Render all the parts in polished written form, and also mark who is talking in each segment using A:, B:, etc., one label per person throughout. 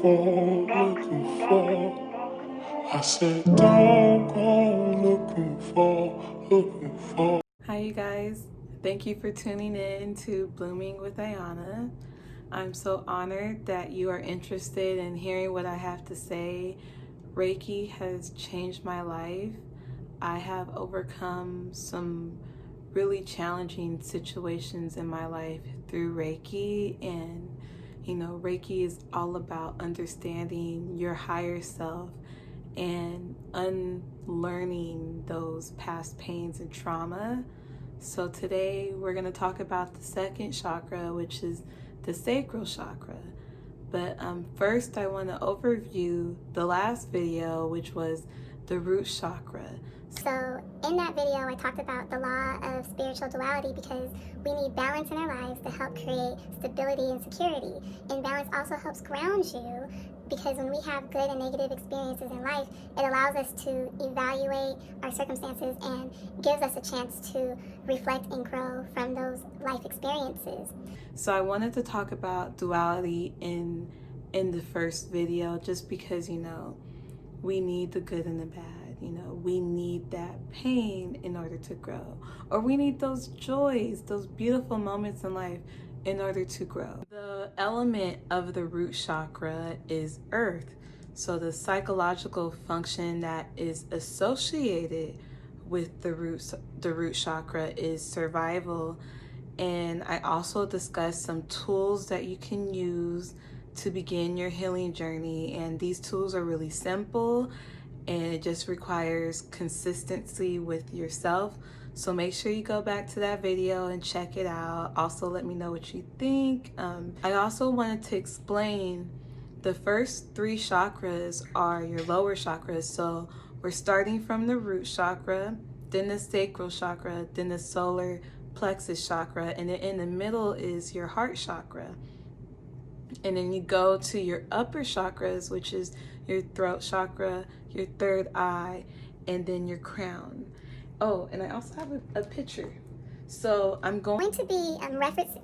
A: I said, don't go looking for. Hi, you guys. Thank you for tuning in to Blooming with Iyanna. I'm so honored that you are interested in hearing what I have to say. Reiki has changed my life. I have overcome some really challenging situations in my life through Reiki, and Reiki is all about understanding your higher self and unlearning those past pains and trauma. So today we're going to talk about the second chakra, which is the sacral chakra. But first I want to overview the last video, which was the root chakra.
B: So in that video, I talked about the law of spiritual duality because we need balance in our lives to help create stability and security. And balance also helps ground you because when we have good and negative experiences in life, it allows us to evaluate our circumstances and gives us a chance to reflect and grow from those life experiences.
A: So I wanted to talk about duality in the first video just because, we need the good and the bad. We need that pain in order to grow, or we need those joys, those beautiful moments in life in order to grow. The element of the root chakra is earth. So the psychological function that is associated with the root chakra is survival. And I also discussed some tools that you can use to begin your healing journey. And these tools are really simple, and it just requires consistency with yourself. So make sure you go back to that video and check it out. Also, let me know what you think. I also wanted to explain the first three chakras are your lower chakras. So we're starting from the root chakra, then the sacral chakra, then the solar plexus chakra, and then in the middle is your heart chakra. And then you go to your upper chakras, which is your throat chakra, your third eye, and then your crown. Oh, and I also have a picture. So I'm going
B: to be referencing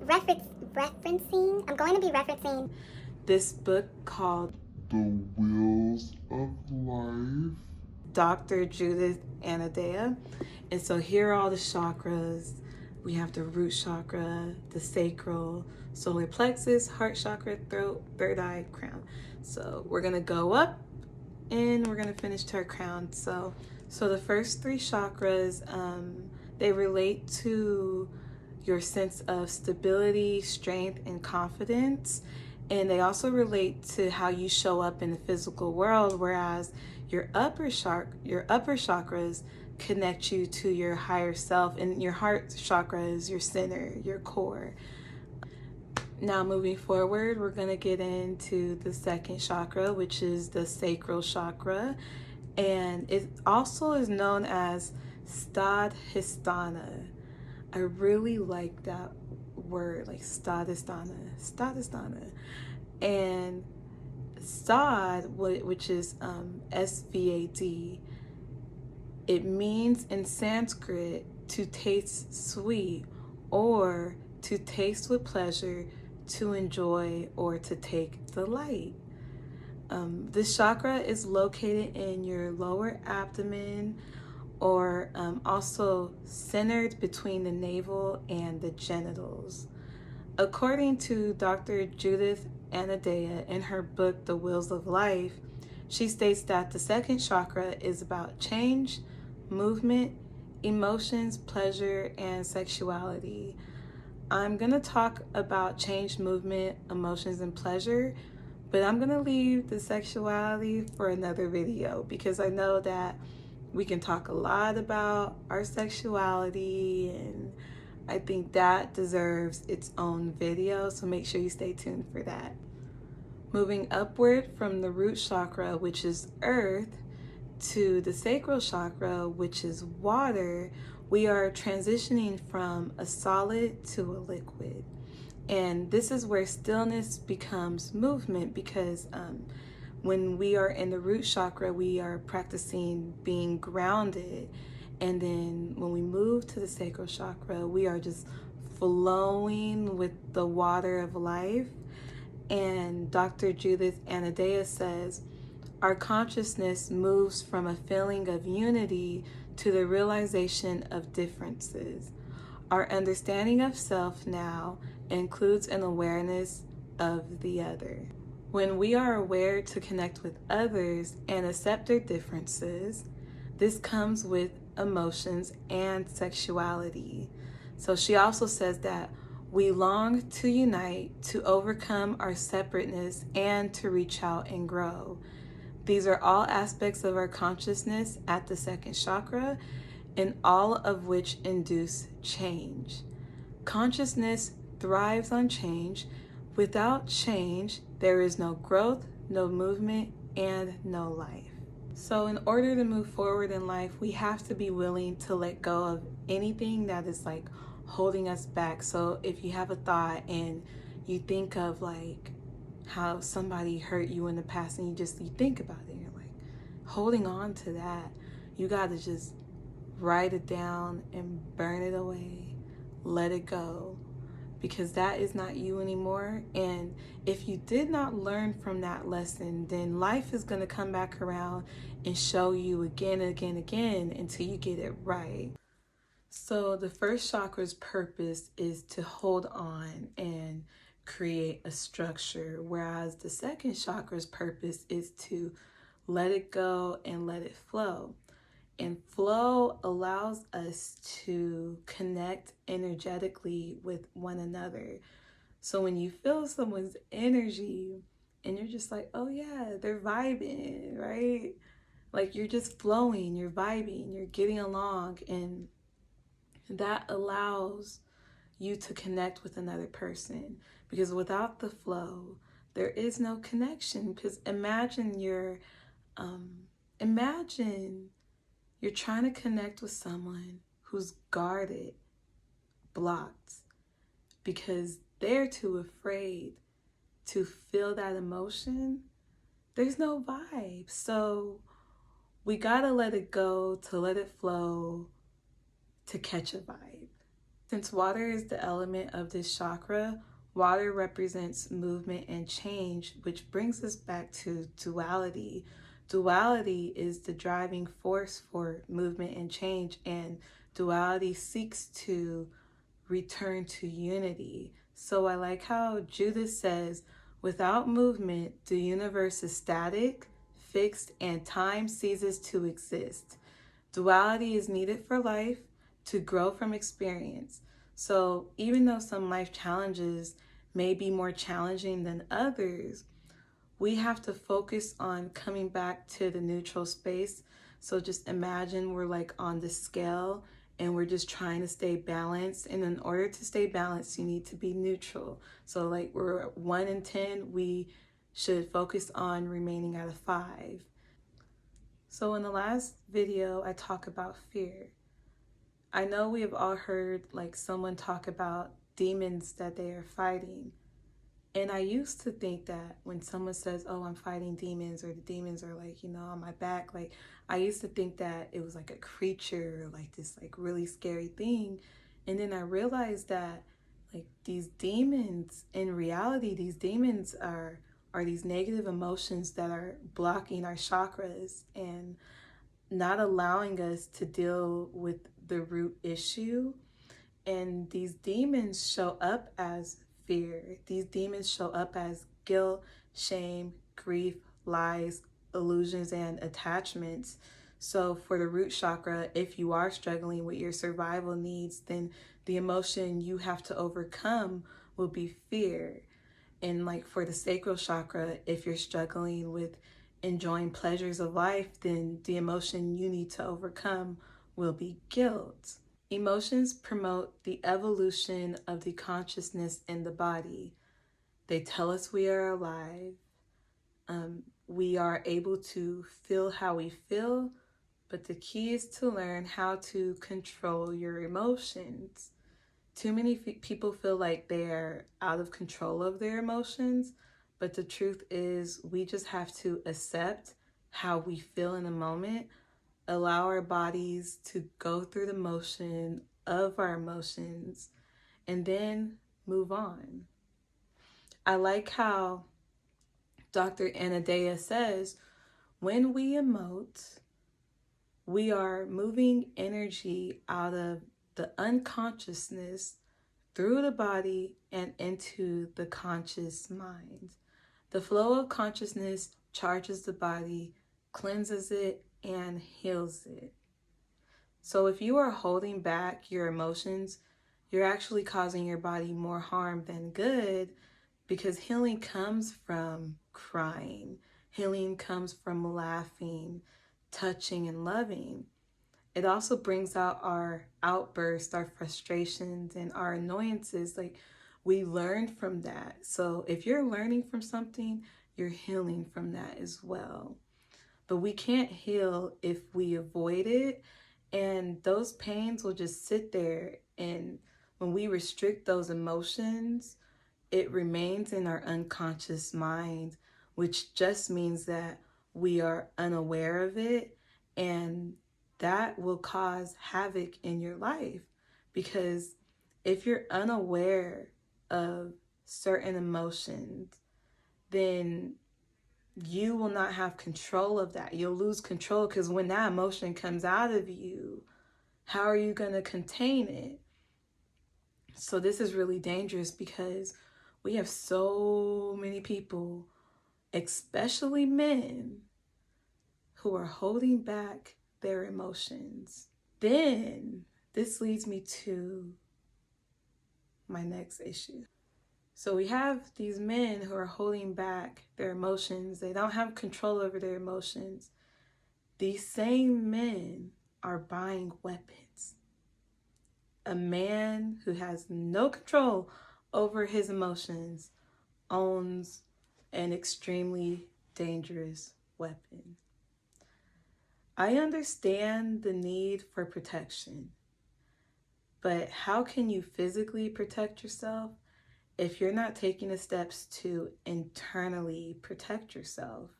A: this book called
C: The Wheels of Life,
A: Dr. Judith Anadea. And so here are all the chakras. We have the root chakra, the sacral, solar plexus, heart chakra, throat, third eye, crown. So we're gonna go up and we're gonna finish to our crown. So the first three chakras, they relate to your sense of stability, strength, and confidence. And they also relate to how you show up in the physical world, whereas your upper chakras connect you to your higher self, and your heart chakra is your center, your core. Now moving forward, we're going to get into the second chakra, which is the sacral chakra, and it also is known as Stadhisthana. I really like that word, like Stadhisthana. And Stad, which is SVAD, it means in Sanskrit to taste sweet, or to taste with pleasure, to enjoy, or to take delight. This chakra is located in your lower abdomen, or also centered between the navel and the genitals. According to Dr. Judith Anadea in her book, The Wheels of Life, she states that the second chakra is about change, movement, emotions, pleasure, and sexuality. I'm going to talk about change, movement, emotions, and pleasure, but I'm going to leave the sexuality for another video because I know that we can talk a lot about our sexuality, and I think that deserves its own video, so make sure you stay tuned for that. Moving upward from the root chakra, which is earth, to the sacral chakra, which is water, we are transitioning from a solid to a liquid. And this is where stillness becomes movement, because when we are in the root chakra, we are practicing being grounded. And then when we move to the sacral chakra, we are just flowing with the water of life. And Dr. Judith Anadea says, our consciousness moves from a feeling of unity to the realization of differences. Our understanding of self now includes an awareness of the other. When we are aware to connect with others and accept their differences, this comes with emotions and sexuality. So she also says that we long to unite, to overcome our separateness, and to reach out and grow. These are all aspects of our consciousness at the second chakra, and all of which induce change. Consciousness thrives on change. Without change, there is no growth, no movement, and no life. So in order to move forward in life, we have to be willing to let go of anything that is like holding us back. So if you have a thought and you think of like how somebody hurt you in the past, and you think about it, and you're like holding on to that, you got to just write it down and burn it away. Let it go, because that is not you anymore. And if you did not learn from that lesson, then life is going to come back around and show you again and again and again until you get it right. So the first chakra's purpose is to hold on and create a structure, whereas the second chakra's purpose is to let it go and let it flow. And flow allows us to connect energetically with one another. So when you feel someone's energy and you're just like, oh yeah, they're vibing, right? Like you're just flowing, you're vibing, you're getting along, and that allows you to connect with another person. Because without the flow, there is no connection. Because imagine you're trying to connect with someone who's guarded, blocked, because they're too afraid to feel that emotion. There's no vibe. So we gotta let it go, to let it flow, to catch a vibe. Since water is the element of this chakra, water represents movement and change, which brings us back to duality. Duality is the driving force for movement and change, and duality seeks to return to unity. So I like how Judith says, without movement, the universe is static, fixed, and time ceases to exist. Duality is needed for life, to grow from experience. So even though some life challenges may be more challenging than others, we have to focus on coming back to the neutral space. So just imagine we're like on the scale and we're just trying to stay balanced. And in order to stay balanced, you need to be neutral. So like we're at 1 in 10, we should focus on remaining at a 5. So in the last video, I talk about fear. I know we have all heard like someone talk about demons that they are fighting. And I used to think that when someone says, oh, I'm fighting demons, or the demons are like, on my back, like I used to think that it was like a creature, like this like really scary thing. And then I realized that like these demons, in reality, these demons are these negative emotions that are blocking our chakras and not allowing us to deal with the root issue. And these demons show up as fear. These demons show up as guilt, shame, grief, lies, illusions, and attachments. So for the root chakra, if you are struggling with your survival needs, then the emotion you have to overcome will be fear. And like for the sacral chakra, if you're struggling with enjoying pleasures of life, then the emotion you need to overcome will be guilt. Emotions promote the evolution of the consciousness in the body. They tell us we are alive. We are able to feel how we feel, but the key is to learn how to control your emotions. Too many people feel like they're out of control of their emotions, but the truth is we just have to accept how we feel in the moment, allow our bodies to go through the motion of our emotions, and then move on. I like how Dr. Anadea says, when we emote, we are moving energy out of the unconsciousness through the body and into the conscious mind. The flow of consciousness charges the body, cleanses it, and heals it. So if you are holding back your emotions, you're actually causing your body more harm than good, because healing comes from crying. Healing comes from laughing, touching, and loving. It also brings out our outbursts, our frustrations, and our annoyances. Like, we learn from that. So if you're learning from something, you're healing from that as well. But we can't heal if we avoid it, and those pains will just sit there. And when we restrict those emotions, it remains in our unconscious mind, which just means that we are unaware of it, and that will cause havoc in your life. Because if you're unaware of certain emotions, then you will not have control of that. You'll lose control, because when that emotion comes out of you, how are you going to contain it? So this is really dangerous, because we have so many people, especially men, who are holding back their emotions. Then this leads me to my next issue. So we have these men who are holding back their emotions. They don't have control over their emotions. These same men are buying weapons. A man who has no control over his emotions owns an extremely dangerous weapon. I understand the need for protection, but how can you physically protect yourself if you're not taking the steps to internally protect yourself?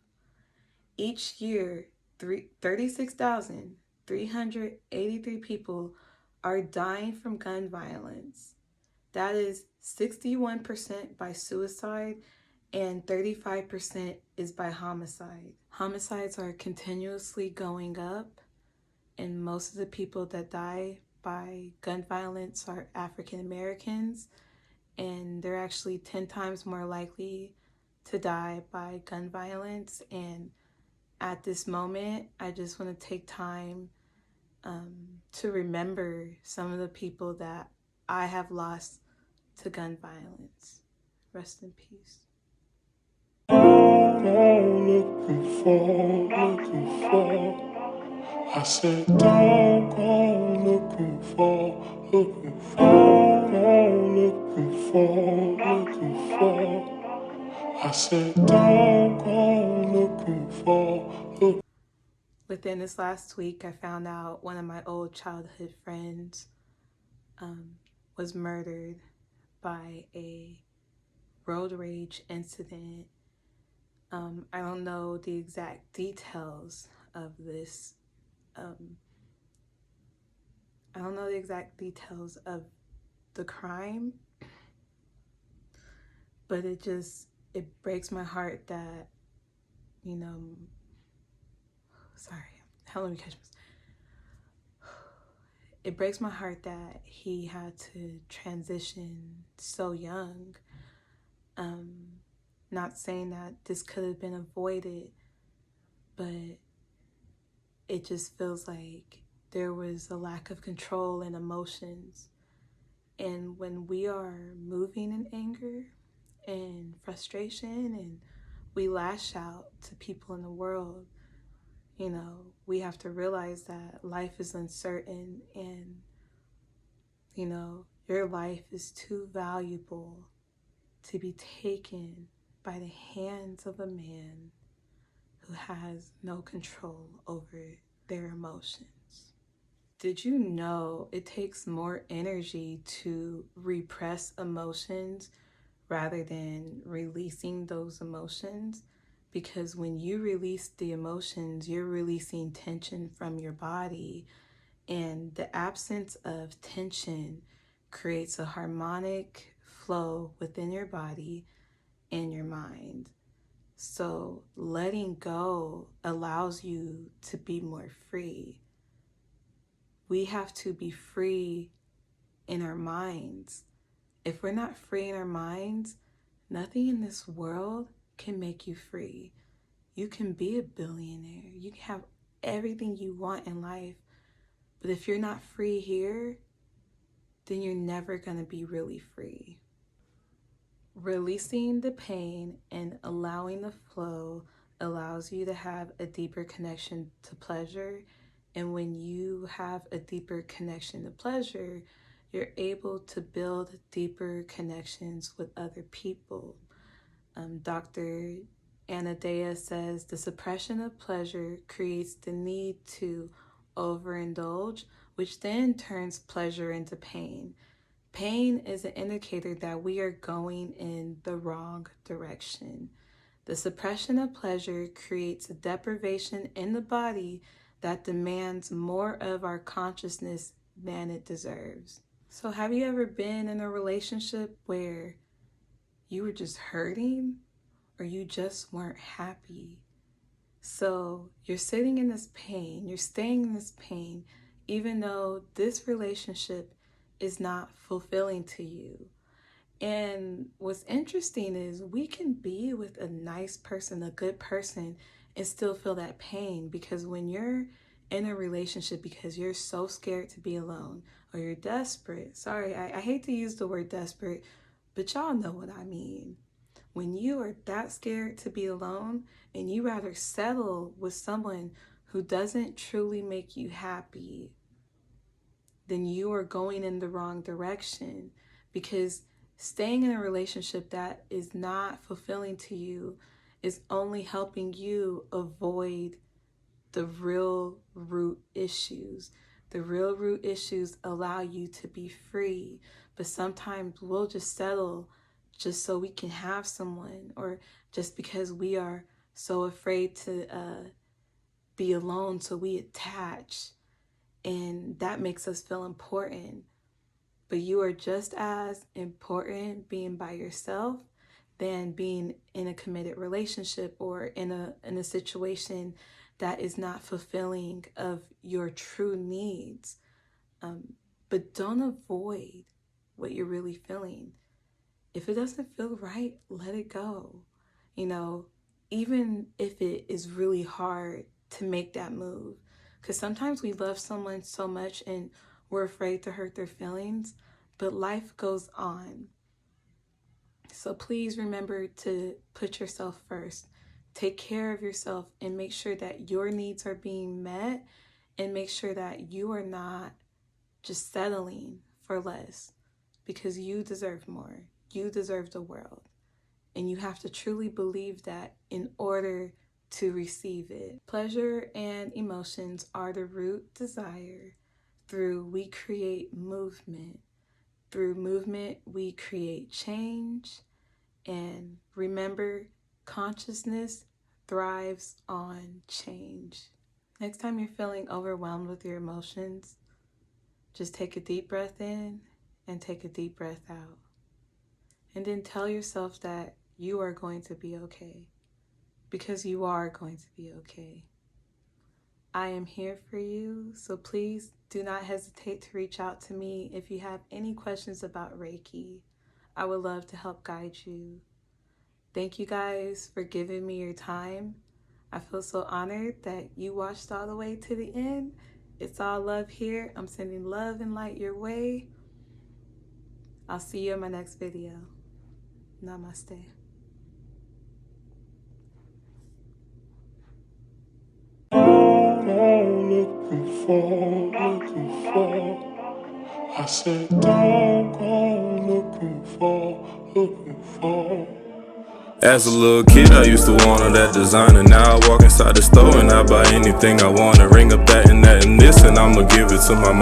A: Each year, 36,383 people are dying from gun violence. That is 61% by suicide, and 35% is by homicide. Homicides are continuously going up, and most of the people that die by gun violence are African Americans, and they're actually 10 times more likely to die by gun violence. And at this moment, I just want to take time to remember some of the people that I have lost to gun violence. Rest in peace.
C: Looking for. I said, don't go looking for. I said, don't go looking for.
A: Within this last week, I found out one of my old childhood friends was murdered by a road rage incident. I don't know the exact details of this. I don't know the exact details of the crime, but it breaks my heart that, let me catch this. It breaks my heart that he had to transition so young. Not saying that this could have been avoided, but it just feels like there was a lack of control and emotions. And when we are moving in anger and frustration, and we lash out to people in the world, we have to realize that life is uncertain, and, your life is too valuable to be taken by the hands of a man who has no control over their emotions. Did you know it takes more energy to repress emotions rather than releasing those emotions? Because when you release the emotions, you're releasing tension from your body, and the absence of tension creates a harmonic flow within your body, in your mind. So letting go allows you to be more free. We have to be free in our minds. If we're not free in our minds, nothing in this world can make you free. You can be a billionaire. You can have everything you want in life. But if you're not free here, then you're never going to be really free. Releasing the pain and allowing the flow allows you to have a deeper connection to pleasure. And when you have a deeper connection to pleasure, you're able to build deeper connections with other people. Dr. Iyanna says the suppression of pleasure creates the need to overindulge, which then turns pleasure into pain. Pain is an indicator that we are going in the wrong direction. The suppression of pleasure creates a deprivation in the body that demands more of our consciousness than it deserves. So have you ever been in a relationship where you were just hurting or you just weren't happy? So you're sitting in this pain, you're staying in this pain, even though this relationship is not fulfilling to you. And what's interesting is we can be with a nice person, a good person, and still feel that pain, because when you're in a relationship because you're so scared to be alone or you're desperate, I hate to use the word desperate, but y'all know what I mean. When you are that scared to be alone and you rather settle with someone who doesn't truly make you happy, then you are going in the wrong direction, because staying in a relationship that is not fulfilling to you is only helping you avoid the real root issues. The real root issues allow you to be free, but sometimes we'll just settle just so we can have someone, or just because we are so afraid to be alone, so we attach, and that makes us feel important. But you are just as important being by yourself than being in a committed relationship or in a situation that is not fulfilling of your true needs. But don't avoid what you're really feeling. If it doesn't feel right, let it go. Even if it is really hard to make that move, because sometimes we love someone so much and we're afraid to hurt their feelings, but life goes on. So please remember to put yourself first. Take care of yourself and make sure that your needs are being met, and make sure that you are not just settling for less, because you deserve more. You deserve the world. And you have to truly believe that in order to receive it. Pleasure and emotions are the root desire. Through we create movement. Through movement, we create change. And remember, consciousness thrives on change. Next time you're feeling overwhelmed with your emotions, just take a deep breath in and take a deep breath out. And then tell yourself that you are going to be okay, because you are going to be okay. I am here for you, so please do not hesitate to reach out to me if you have any questions about Reiki. I would love to help guide you. Thank you guys for giving me your time. I feel so honored that you watched all the way to the end. It's all love here. I'm sending love and light your way. I'll see you in my next video. Namaste.
C: Looking for. I said, don't go looking for.
D: As a little kid, I used to want all that designer. Now I walk inside the store and I buy anything I want. Ring up that and that and this, and I'ma give it to my mom.